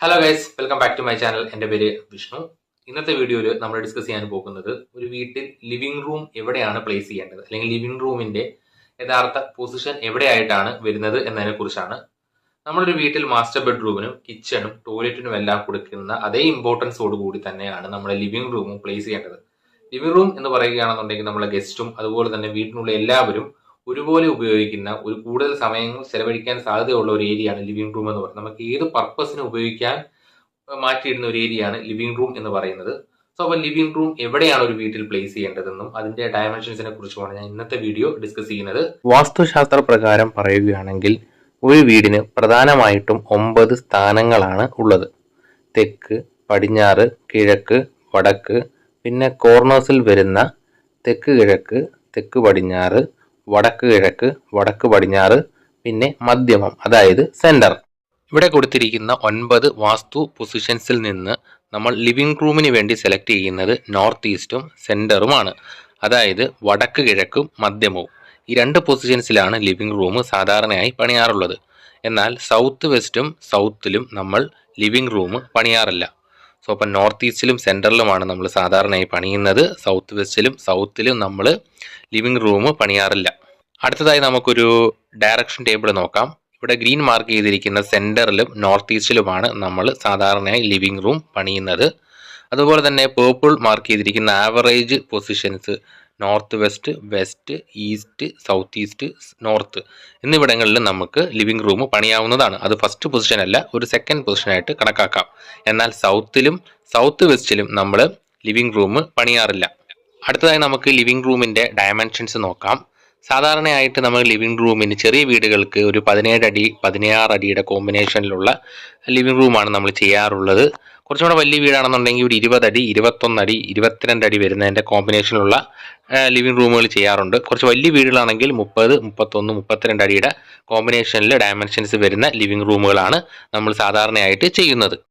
Hello guys, welcome back to my channel. എൻ്റെ പേര് വിഷ്ണു. ഇന്നത്തെ വീഡിയോയിൽ നമ്മൾ ഡിസ്കസ് ചെയ്യാൻ പോകുന്നത് ഒരു വീട്ടിൽ ലിവിംഗ് റൂം എവിടെയാണ് പ്ലേസ് ചെയ്യേണ്ടത്, അല്ലെങ്കിൽ ലിവിംഗ് റൂമിന്റെ യഥാർത്ഥ പൊസിഷൻ എവിടെയായിട്ടാണ് വരുന്നത് എന്നതിനെ കുറിച്ചാണ്. നമ്മളൊരു വീട്ടിൽ മാസ്റ്റർ ബെഡ്റൂമിനും കിച്ചണും ടോയ്ലറ്റിനും എല്ലാം കൊടുക്കുന്ന അതേ ഇമ്പോർട്ടൻസോട് കൂടി തന്നെയാണ് നമ്മുടെ ലിവിംഗ് റൂമും പ്ലേസ് ചെയ്യേണ്ടത്. ലിവിംഗ് റൂം എന്ന് പറയുകയാണെന്നുണ്ടെങ്കിൽ നമ്മളെ ഗസ്റ്റും അതുപോലെ തന്നെ വീട്ടിലുള്ള എല്ലാവരും ഒരുപോലെ ഉപയോഗിക്കുന്ന, ഒരു കൂടുതൽ സമയങ്ങൾ ചെലവഴിക്കാൻ സാധ്യതയുള്ള ഒരു ഏരിയയാണ് ലിവിംഗ് റൂം എന്ന് പറയുന്നത്. നമുക്ക് ഏത് പർപ്പസിന് ഉപയോഗിക്കാൻ മാറ്റിയിടുന്ന ഒരു ഏരിയയാണ് ലിവിംഗ് റൂം എന്ന് പറയുന്നത്. സോ അപ്പോൾ ലിവിംഗ് റൂം എവിടെയാണ് ഒരു വീട്ടിൽ പ്ലേസ് ചെയ്യേണ്ടതെന്നും അതിന്റെ ഡയമെൻഷൻസിനെ കുറിച്ചുമാണ് ഞാൻ ഇന്നത്തെ വീഡിയോ ഡിസ്കസ് ചെയ്യുന്നത്. വാസ്തുശാസ്ത്ര പ്രകാരം പറയുകയാണെങ്കിൽ ഒരു വീടിന് പ്രധാനമായിട്ടും 9 സ്ഥാനങ്ങളാണ് ഉള്ളത്. തെക്ക്, പടിഞ്ഞാറ്, കിഴക്ക്, വടക്ക്, പിന്നെ കോർണേഴ്സിൽ വരുന്ന തെക്ക് കിഴക്ക്, തെക്ക് പടിഞ്ഞാറ്, വടക്ക് കിഴക്ക്, വടക്ക് പടിഞ്ഞാറ്, പിന്നെ മധ്യമം, അതായത് സെന്റർ. ഇവിടെ കൊടുത്തിരിക്കുന്ന 9 വാസ്തു പൊസിഷൻസിൽ നിന്ന് നമ്മൾ ലിവിംഗ് റൂമിന് വേണ്ടി സെലക്ട് ചെയ്യുന്നത് നോർത്ത് ഈസ്റ്റും സെന്ററുമാണ്, അതായത് വടക്ക് കിഴക്കും മധ്യമവും. ഈ 2 പൊസിഷൻസിലാണ് ലിവിംഗ് റൂം സാധാരണയായി പണിയാറുള്ളത്. എന്നാൽ സൗത്ത് വെസ്റ്റും സൗത്തിലും നമ്മൾ ലിവിംഗ് റൂം പണിയാറില്ല. സോ അപ്പം നോർത്ത് ഈസ്റ്റിലും സെൻറ്ററിലുമാണ് നമ്മൾ സാധാരണയായി പണിയുന്നത്. സൗത്ത് വെസ്റ്റിലും സൗത്തിലും നമ്മൾ ലിവിംഗ് റൂം പണിയാറില്ല. അടുത്തതായി നമുക്കൊരു ഡയറക്ഷൻ ടേബിൾ നോക്കാം. ഇവിടെ ഗ്രീൻ മാർക്ക് ചെയ്തിരിക്കുന്ന സെൻറ്ററിലും നോർത്ത് ഈസ്റ്റിലുമാണ് നമ്മൾ സാധാരണയായി ലിവിംഗ് റൂം പണിയുന്നത്. അതുപോലെ തന്നെ പേർപ്പിൾ മാർക്ക് ചെയ്തിരിക്കുന്ന average positions north west, west, east, south east, north എന്നിവിടങ്ങളിൽ നമുക്ക് ലിവിംഗ് റൂം പണിയാവുന്നതാണ്. അത് ഫസ്റ്റ് പൊസിഷൻ അല്ല, ഒരു സെക്കൻഡ് പൊസിഷനായിട്ട് കണക്കാക്കാം. എന്നാൽ സൗത്തിലും സൗത്ത് വെസ്റ്റിലും നമ്മൾ ലിവിംഗ് റൂം പണിയാറില്ല. അടുത്തതായി നമുക്ക് ലിവിംഗ് റൂമിൻ്റെ ഡയമെൻഷൻസ് നോക്കാം. സാധാരണയായിട്ട് നമ്മൾ ലിവിംഗ് റൂമിന് ചെറിയ വീടുകൾക്ക് ഒരു 17 അടി 16 അടിയുടെ കോമ്പിനേഷനിലുള്ള ലിവിംഗ് റൂമാണ് നമ്മൾ ചെയ്യാറുള്ളത്. കുറച്ചുകൂടെ വലിയ വീടാണെന്നുണ്ടെങ്കിൽ ഒരു 20 അടി 21 അടി 22 അടി വരുന്നതിൻ്റെ കോമ്പിനേഷനിലുള്ള ലിവിംഗ് റൂമുകൾ ചെയ്യാറുണ്ട്. കുറച്ച് വലിയ വീടുകളാണെങ്കിൽ 30, 31, 32 അടിയുടെ കോമ്പിനേഷനിൽ ഡയമെൻഷൻസ് വരുന്ന ലിവിംഗ് റൂമുകളാണ് നമ്മൾ സാധാരണയായിട്ട് ചെയ്യുന്നത്.